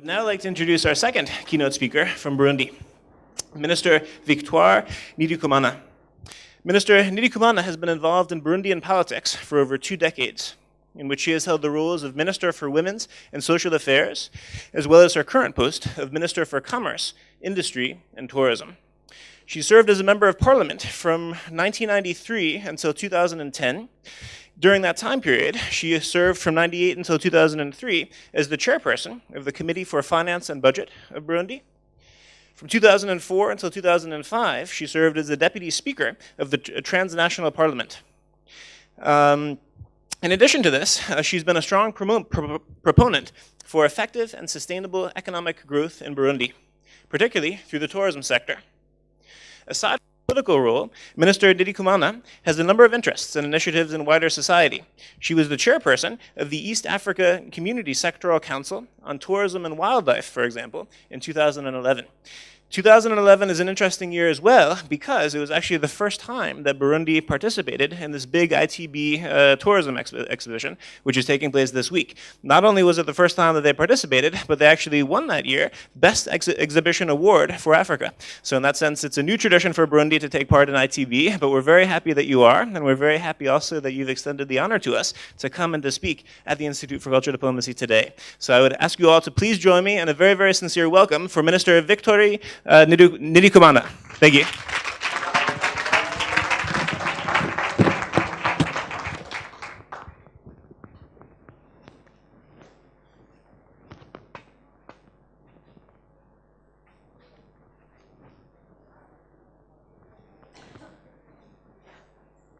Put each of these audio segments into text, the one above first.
I would now like to introduce our second keynote speaker from Burundi, Minister Victoire Ndikumana. Minister Ndikumana has been involved in Burundian politics for over 2 decades, in which she has held the roles of Minister for Women's and Social Affairs, as well as her current post of Minister for Commerce, Industry, and Tourism. She served as a member of parliament from 1993 until 2010. During that time period, she served from 1998 until 2003 as the chairperson of the Committee for Finance and Budget of Burundi. From 2004 until 2005, she served as the deputy speaker of the transnational parliament. In addition to this, she's been a strong proponent for effective and sustainable economic growth in Burundi, particularly through the tourism sector. Aside from her political role, Minister Ndikumana has a number of interests and initiatives in wider society. She was the chairperson of the East Africa Community Sectoral Council on Tourism and Wildlife, for example, in 2011. 2011 is an interesting year as well because it was actually the first time that Burundi participated in this big ITB tourism exhibition, which is taking place this week. Not only was it the first time that they participated, but they actually won that year Best Exhibition Award for Africa. So in that sense, it's a new tradition for Burundi to take part in ITB, but we're very happy that you are, and we're very happy also that you've extended the honor to us to come and to speak at the Institute for Cultural Diplomacy today. So I would ask you all to please join me in a very, very sincere welcome for Minister Victoire Ndikumana. Thank you.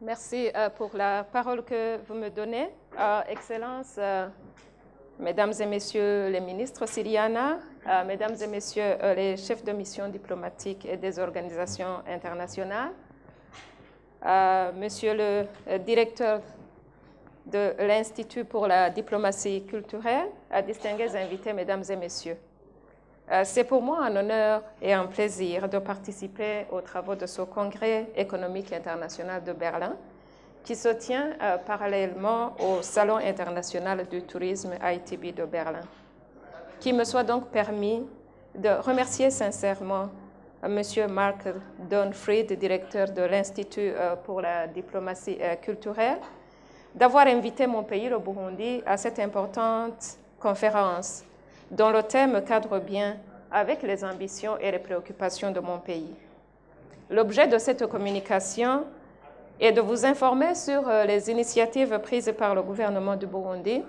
Merci pour la parole que vous me donnez. Excellences, Mesdames et Messieurs les ministres Siriana, Mesdames et Messieurs les chefs de mission diplomatiques et des organisations internationales, Monsieur le directeur de l'Institut pour la diplomatie culturelle, distingués invités, Mesdames et Messieurs. C'est pour moi un honneur et un plaisir de participer aux travaux de ce congrès économique international de Berlin, qui se tient parallèlement au Salon international du tourisme ITB de Berlin. Qu'il me soit donc permis de remercier sincèrement M. Mark Donfried, directeur de l'Institut pour la diplomatie culturelle, d'avoir invité mon pays, le Burundi, à cette importante conférence dont le thème cadre bien avec les ambitions et les préoccupations de mon pays. L'objet de cette communication et de vous informer sur les initiatives prises par le gouvernement du Burundi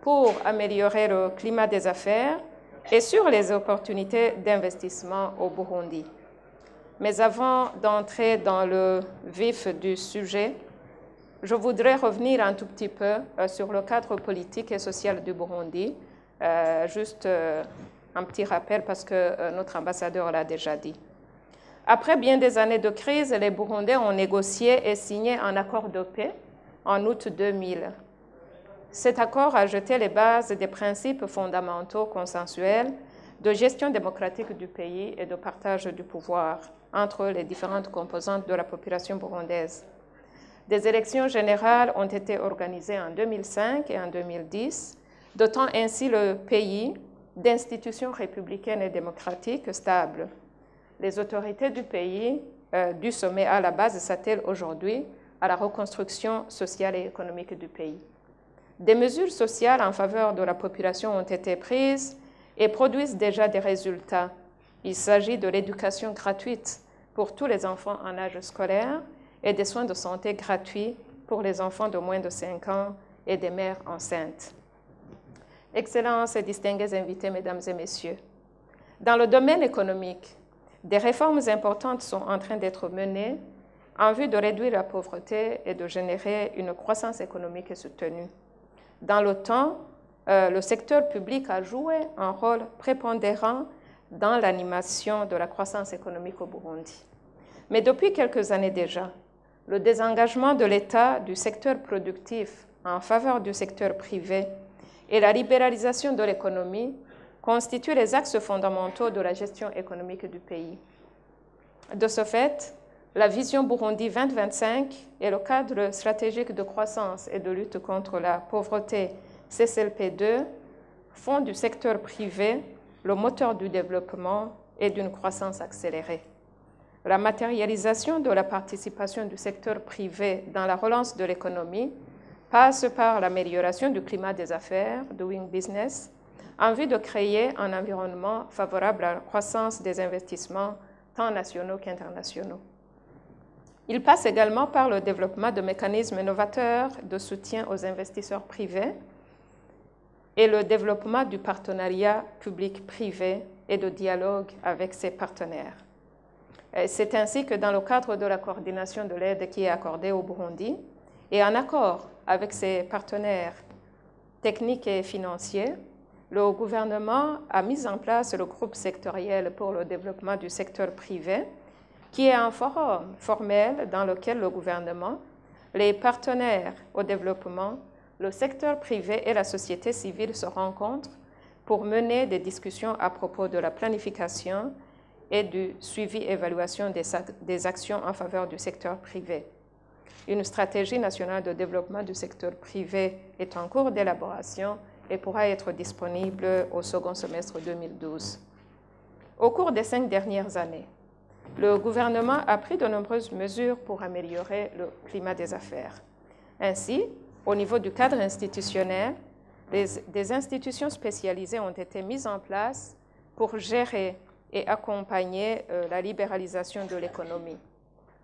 pour améliorer le climat des affaires et sur les opportunités d'investissement au Burundi. Mais avant d'entrer dans le vif du sujet, je voudrais revenir un tout petit peu sur le cadre politique et social du Burundi. Juste un petit rappel parce que notre ambassadeur l'a déjà dit. Après bien des années de crise, les Burundais ont négocié et signé un accord de paix en août 2000. Cet accord a jeté les bases des principes fondamentaux consensuels de gestion démocratique du pays et de partage du pouvoir entre les différentes composantes de la population burundaise. Des élections générales ont été organisées en 2005 et en 2010, dotant ainsi le pays d'institutions républicaines et démocratiques stables. Les autorités du pays, du sommet à la base, s'attellent aujourd'hui à la reconstruction sociale et économique du pays. Des mesures sociales en faveur de la population ont été prises et produisent déjà des résultats. Il s'agit de l'éducation gratuite pour tous les enfants en âge scolaire et des soins de santé gratuits pour les enfants de moins de 5 ans et des mères enceintes. Excellences et distingués invités, Mesdames et Messieurs, dans le domaine économique, des réformes importantes sont en train d'être menées en vue de réduire la pauvreté et de générer une croissance économique soutenue. Dans le temps, le secteur public a joué un rôle prépondérant dans l'animation de la croissance économique au Burundi. Mais depuis quelques années déjà, le désengagement de l'État du secteur productif en faveur du secteur privé et la libéralisation de l'économie constituent les axes fondamentaux de la gestion économique du pays. De ce fait, la vision Burundi 2025 et le cadre stratégique de croissance et de lutte contre la pauvreté CCLP2 font du secteur privé le moteur du développement et d'une croissance accélérée. La matérialisation de la participation du secteur privé dans la relance de l'économie passe par l'amélioration du climat des affaires, doing business, en vue de créer un environnement favorable à la croissance des investissements tant nationaux qu'internationaux. Il passe également par le développement de mécanismes novateurs de soutien aux investisseurs privés et le développement du partenariat public-privé et de dialogue avec ses partenaires. C'est ainsi que dans le cadre de la coordination de l'aide qui est accordée au Burundi et en accord avec ses partenaires techniques et financiers, le gouvernement a mis en place le groupe sectoriel pour le développement du secteur privé, qui est un forum formel dans lequel le gouvernement, les partenaires au développement, le secteur privé et la société civile se rencontrent pour mener des discussions à propos de la planification et du suivi-évaluation des actions en faveur du secteur privé. Une stratégie nationale de développement du secteur privé est en cours d'élaboration et pourra être disponible au second semestre 2012. Au cours des 5 dernières années, le gouvernement a pris de nombreuses mesures pour améliorer le climat des affaires. Ainsi, au niveau du cadre institutionnel, des institutions spécialisées ont été mises en place pour gérer et accompagner la libéralisation de l'économie.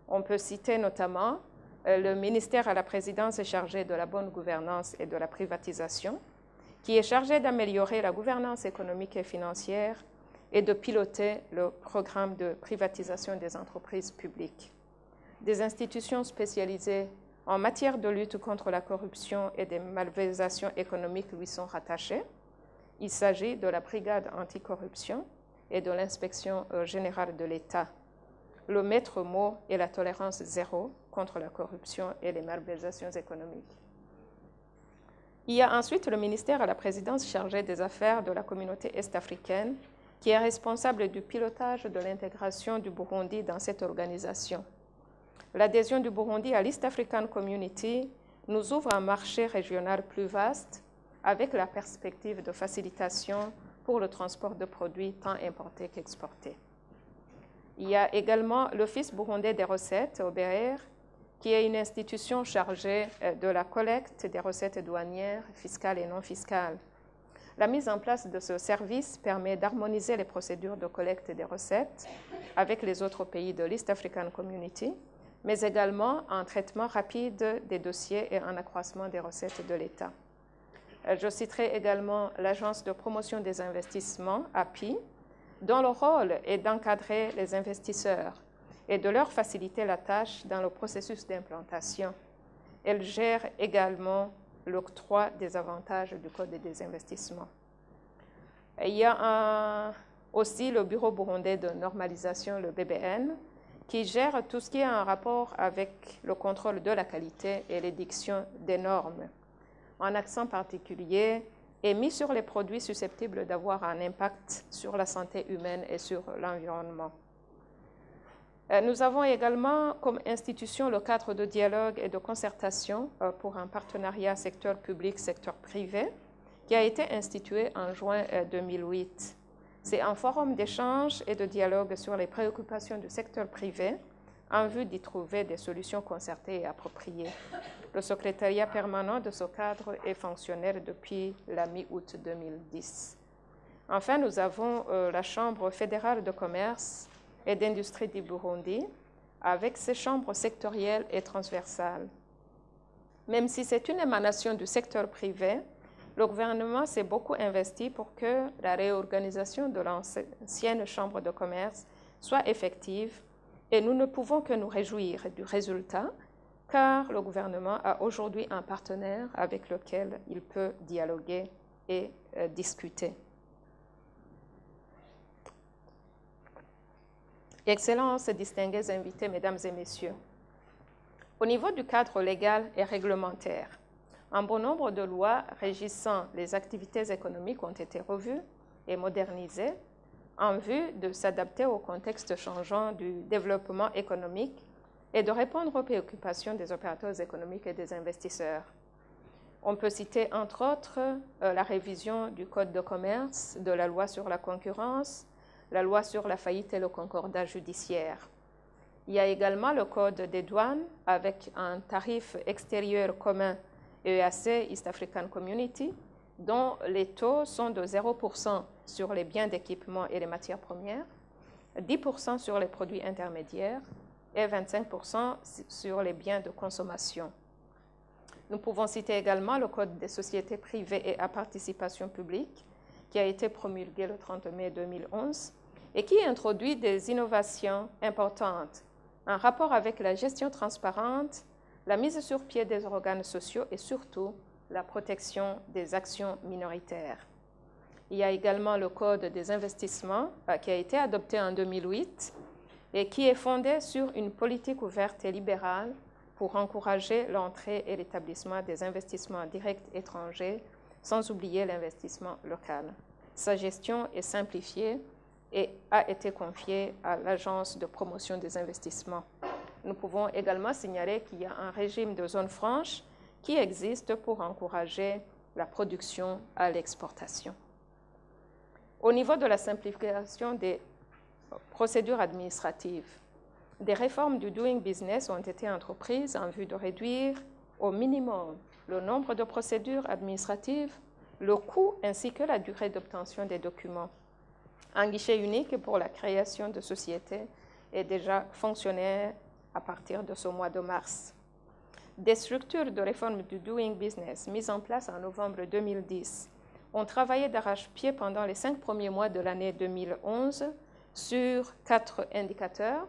On peut citer notamment le ministère à la présidence chargé de la bonne gouvernance et de la privatisation, qui est chargé d'améliorer la gouvernance économique et financière et de piloter le programme de privatisation des entreprises publiques. Des institutions spécialisées en matière de lutte contre la corruption et des malversations économiques lui sont rattachées. Il s'agit de la brigade anticorruption et de l'inspection générale de l'État. Le maître mot est la tolérance zéro contre la corruption et les malversations économiques. Il y a ensuite le ministère à la présidence chargé des affaires de la communauté est-africaine, qui est responsable du pilotage de l'intégration du Burundi dans cette organisation. L'adhésion du Burundi à l'East African Community nous ouvre un marché régional plus vaste avec la perspective de facilitation pour le transport de produits tant importés qu'exportés. Il y a également l'Office burundais des recettes, OBR, qui est une institution chargée de la collecte des recettes douanières, fiscales et non fiscales. La mise en place de ce service permet d'harmoniser les procédures de collecte des recettes avec les autres pays de l'East African Community, mais également un traitement rapide des dossiers et un accroissement des recettes de l'État. Je citerai également l'Agence de promotion des investissements, API, dont le rôle est d'encadrer les investisseurs et de leur faciliter la tâche dans le processus d'implantation. Elle gère également l'octroi des avantages du Code des investissements. Il y a aussi le Bureau burundais de normalisation, le BBN, qui gère tout ce qui est en rapport avec le contrôle de la qualité et l'édiction des normes. Un accent particulier est mis sur les produits susceptibles d'avoir un impact sur la santé humaine et sur l'environnement. Nous avons également comme institution le cadre de dialogue et de concertation pour un partenariat secteur public-secteur privé qui a été institué en juin 2008. C'est un forum d'échange et de dialogue sur les préoccupations du secteur privé en vue d'y trouver des solutions concertées et appropriées. Le secrétariat permanent de ce cadre est fonctionnel depuis la mi-août 2010. Enfin, nous avons la Chambre fédérale de commerce et d'industrie du Burundi, avec ses chambres sectorielles et transversales. Même si c'est une émanation du secteur privé, le gouvernement s'est beaucoup investi pour que la réorganisation de l'ancienne chambre de commerce soit effective et nous ne pouvons que nous réjouir du résultat car le gouvernement a aujourd'hui un partenaire avec lequel il peut dialoguer et discuter. Excellences et distingués invités, mesdames et messieurs, au niveau du cadre légal et réglementaire, un bon nombre de lois régissant les activités économiques ont été revues et modernisées en vue de s'adapter au contexte changeant du développement économique et de répondre aux préoccupations des opérateurs économiques et des investisseurs. On peut citer entre autres la révision du Code de commerce, de la loi sur la concurrence, la loi sur la faillite et le concordat judiciaire. Il y a également le Code des douanes avec un tarif extérieur commun EAC, East African Community, dont les taux sont de 0% sur les biens d'équipement et les matières premières, 10% sur les produits intermédiaires et 25% sur les biens de consommation. Nous pouvons citer également le Code des sociétés privées et à participation publique, qui a été promulgué le 30 mai 2011 et qui introduit des innovations importantes en rapport avec la gestion transparente, la mise sur pied des organes sociaux et surtout la protection des actions minoritaires. Il y a également le Code des investissements qui a été adopté en 2008 et qui est fondé sur une politique ouverte et libérale pour encourager l'entrée et l'établissement des investissements directs étrangers, sans oublier l'investissement local. Sa gestion est simplifiée et a été confiée à l'Agence de promotion des investissements. Nous pouvons également signaler qu'il y a un régime de zone franche qui existe pour encourager la production à l'exportation. Au niveau de la simplification des procédures administratives, des réformes du doing business ont été entreprises en vue de réduire au minimum le nombre de procédures administratives, le coût ainsi que la durée d'obtention des documents. Un guichet unique pour la création de sociétés est déjà fonctionnel à partir de ce mois de mars. Des structures de réforme du doing business mises en place en novembre 2010 ont travaillé d'arrache-pied pendant les 5 premiers mois de l'année 2011 sur 4 indicateurs,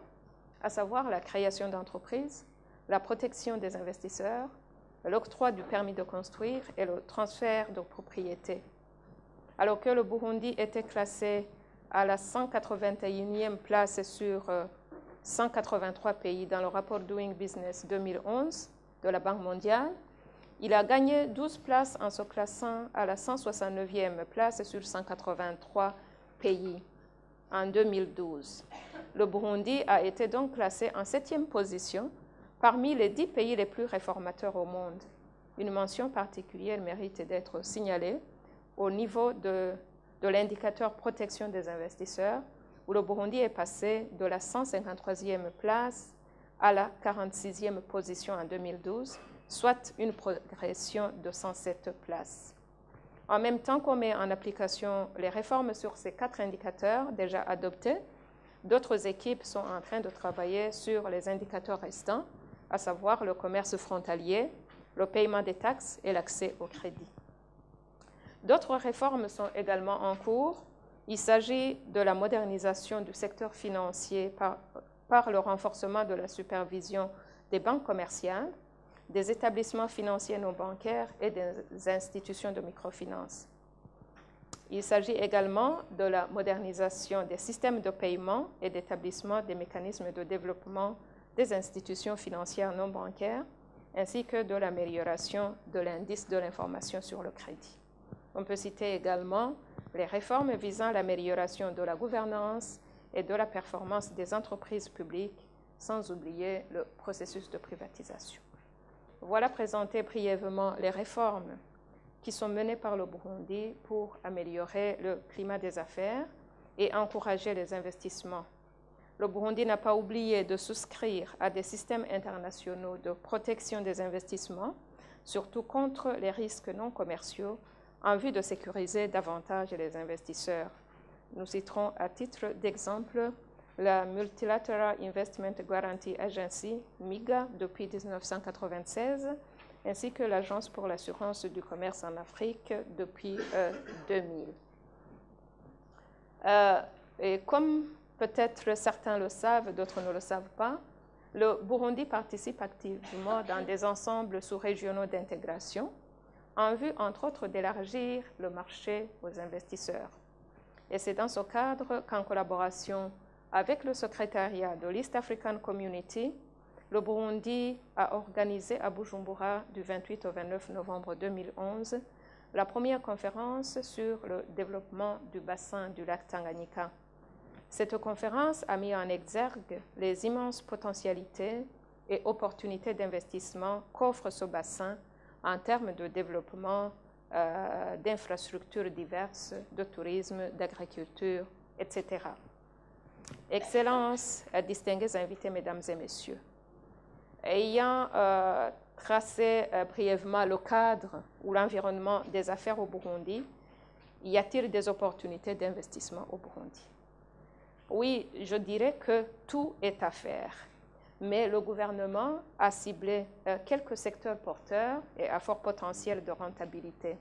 à savoir la création d'entreprises, la protection des investisseurs, l'octroi du permis de construire et le transfert de propriété. Alors que le Burundi était classé à la 181e place sur 183 pays dans le rapport Doing Business 2011 de la Banque mondiale, il a gagné 12 places en se classant à la 169e place sur 183 pays en 2012. Le Burundi a été donc classé en 7e position parmi les 10 pays les plus réformateurs au monde. Une mention particulière mérite d'être signalée au niveau de l'indicateur protection des investisseurs, où le Burundi est passé de la 153e place à la 46e position en 2012, soit une progression de 107 places. En même temps qu'on met en application les réformes sur ces 4 indicateurs déjà adoptés, d'autres équipes sont en train de travailler sur les indicateurs restants, à savoir le commerce frontalier, le paiement des taxes et l'accès au crédit. D'autres réformes sont également en cours. Il s'agit de la modernisation du secteur financier par le renforcement de la supervision des banques commerciales, des établissements financiers non bancaires et des institutions de microfinance. Il s'agit également de la modernisation des systèmes de paiement et d'établissement des mécanismes de développement des institutions financières non bancaires, ainsi que de l'amélioration de l'indice de l'information sur le crédit. On peut citer également les réformes visant l'amélioration de la gouvernance et de la performance des entreprises publiques, sans oublier le processus de privatisation. Voilà présenter brièvement les réformes qui sont menées par le Burundi pour améliorer le climat des affaires et encourager les investissements. Le Burundi n'a pas oublié de souscrire à des systèmes internationaux de protection des investissements, surtout contre les risques non commerciaux, en vue de sécuriser davantage les investisseurs. Nous citerons à titre d'exemple la Multilateral Investment Guarantee Agency, MIGA, depuis 1996, ainsi que l'Agence pour l'assurance du commerce en Afrique depuis 2000. Et comme peut-être certains le savent, d'autres ne le savent pas, le Burundi participe activement dans des ensembles sous-régionaux d'intégration, en vue, entre autres, d'élargir le marché aux investisseurs. Et c'est dans ce cadre qu'en collaboration avec le secrétariat de l'East African Community, le Burundi a organisé à Bujumbura du 28 au 29 novembre 2011 la première conférence sur le développement du bassin du lac Tanganyika. Cette conférence a mis en exergue les immenses potentialités et opportunités d'investissement qu'offre ce bassin en termes de développement d'infrastructures diverses, de tourisme, d'agriculture, etc. Excellences, distingués invités, mesdames et messieurs, ayant tracé brièvement le cadre ou l'environnement des affaires au Burundi, y a-t-il des opportunités d'investissement au Burundi? Oui, je dirais que tout est à faire, mais le gouvernement a ciblé quelques secteurs porteurs et à fort potentiel de rentabilité.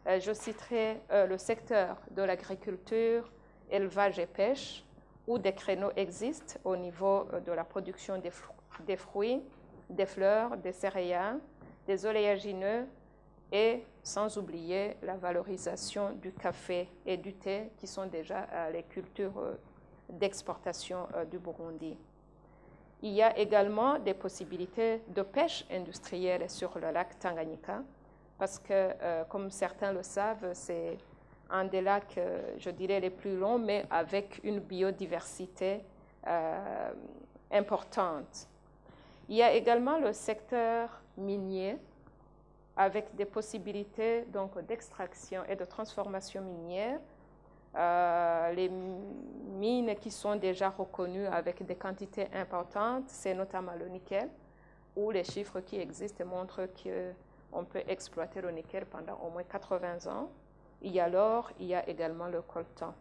Je citerai le secteur de l'agriculture, élevage et pêche, où des créneaux existent au niveau de la production des fruits, des fleurs, des céréales, des oléagineux et sans oublier la valorisation du café et du thé qui sont déjà les cultures d'exportation du Burundi. Il y a également des possibilités de pêche industrielle sur le lac Tanganyika parce que, comme certains le savent, c'est un des lacs, je dirais, les plus longs, mais avec une biodiversité importante. Il y a également le secteur minier, avec des possibilités d'extraction et de transformation minière. Les mines qui sont déjà reconnues avec des quantités importantes, c'est notamment le nickel, où les chiffres qui existent montrent qu'on peut exploiter le nickel pendant au moins 80 ans. Il y a l'or, il y a également le coltan.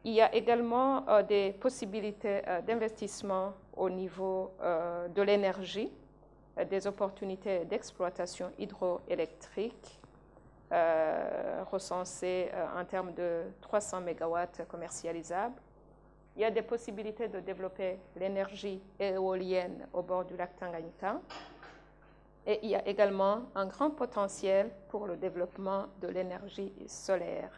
Il y a également des possibilités d'investissement au niveau de l'énergie, des opportunités d'exploitation hydroélectrique recensées en termes de 300 MW commercialisables. Il y a des possibilités de développer l'énergie éolienne au bord du lac Tanganyika. Et il y a également un grand potentiel pour le développement de l'énergie solaire.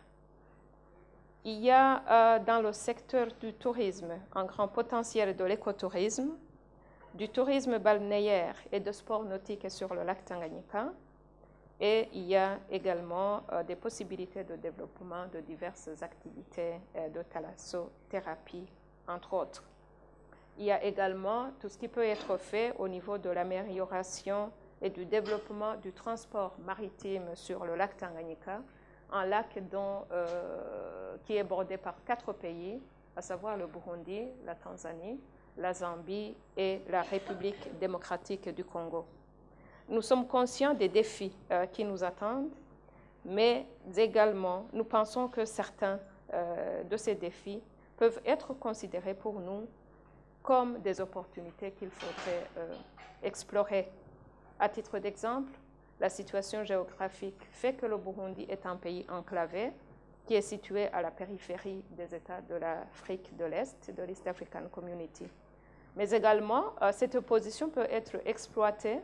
Il y a dans le secteur du tourisme un grand potentiel de l'écotourisme, du tourisme balnéaire et de sport nautique sur le lac Tanganyika. Et il y a également des possibilités de développement de diverses activités de thalassothérapie, entre autres. Il y a également tout ce qui peut être fait au niveau de l'amélioration et du développement du transport maritime sur le lac Tanganyika, un lac qui est bordé par 4 pays, à savoir le Burundi, la Tanzanie, la Zambie et la République démocratique du Congo. Nous sommes conscients des défis qui nous attendent, mais également nous pensons que certains de ces défis peuvent être considérés pour nous comme des opportunités qu'il faudrait explorer. À titre d'exemple, la situation géographique fait que le Burundi est un pays enclavé qui est situé à la périphérie des États de l'Afrique de l'Est, de l'East African Community. Mais également, cette position peut être exploitée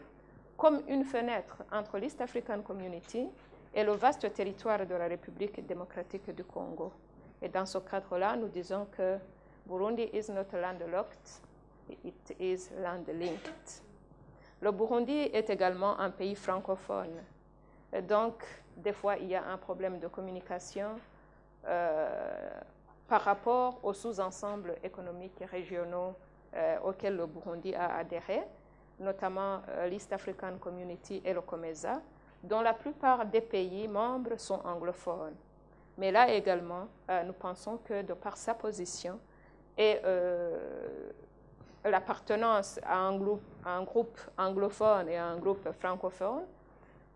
comme une fenêtre entre l'East African Community et le vaste territoire de la République démocratique du Congo. Et dans ce cadre-là, nous disons que Burundi is not landlocked, it is land-linked. Le Burundi est également un pays francophone. Et donc, des fois, il y a un problème de communication par rapport aux sous-ensembles économiques et régionaux auxquels le Burundi a adhéré, notamment l'East African Community et le COMESA, dont la plupart des pays membres sont anglophones. Mais là également, nous pensons que de par sa position et l'appartenance à un groupe anglophone et à un groupe francophone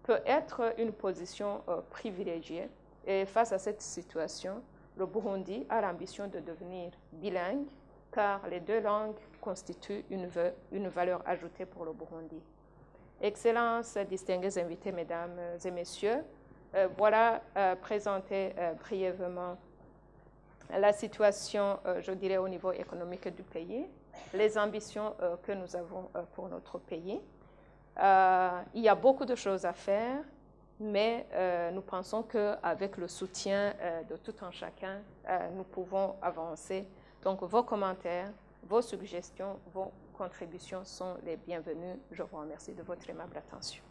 peut être une position privilégiée. Et face à cette situation, le Burundi a l'ambition de devenir bilingue, car les 2 langues constituent une valeur ajoutée pour le Burundi. Excellences, distingués invités, mesdames et messieurs, voilà présenter brièvement la situation, je dirais, au niveau économique du pays, les ambitions que nous avons pour notre pays. Il y a beaucoup de choses à faire, mais nous pensons qu'avec le soutien de tout un chacun, nous pouvons avancer. Donc vos commentaires, vos suggestions, vos contributions sont les bienvenues. Je vous remercie de votre aimable attention.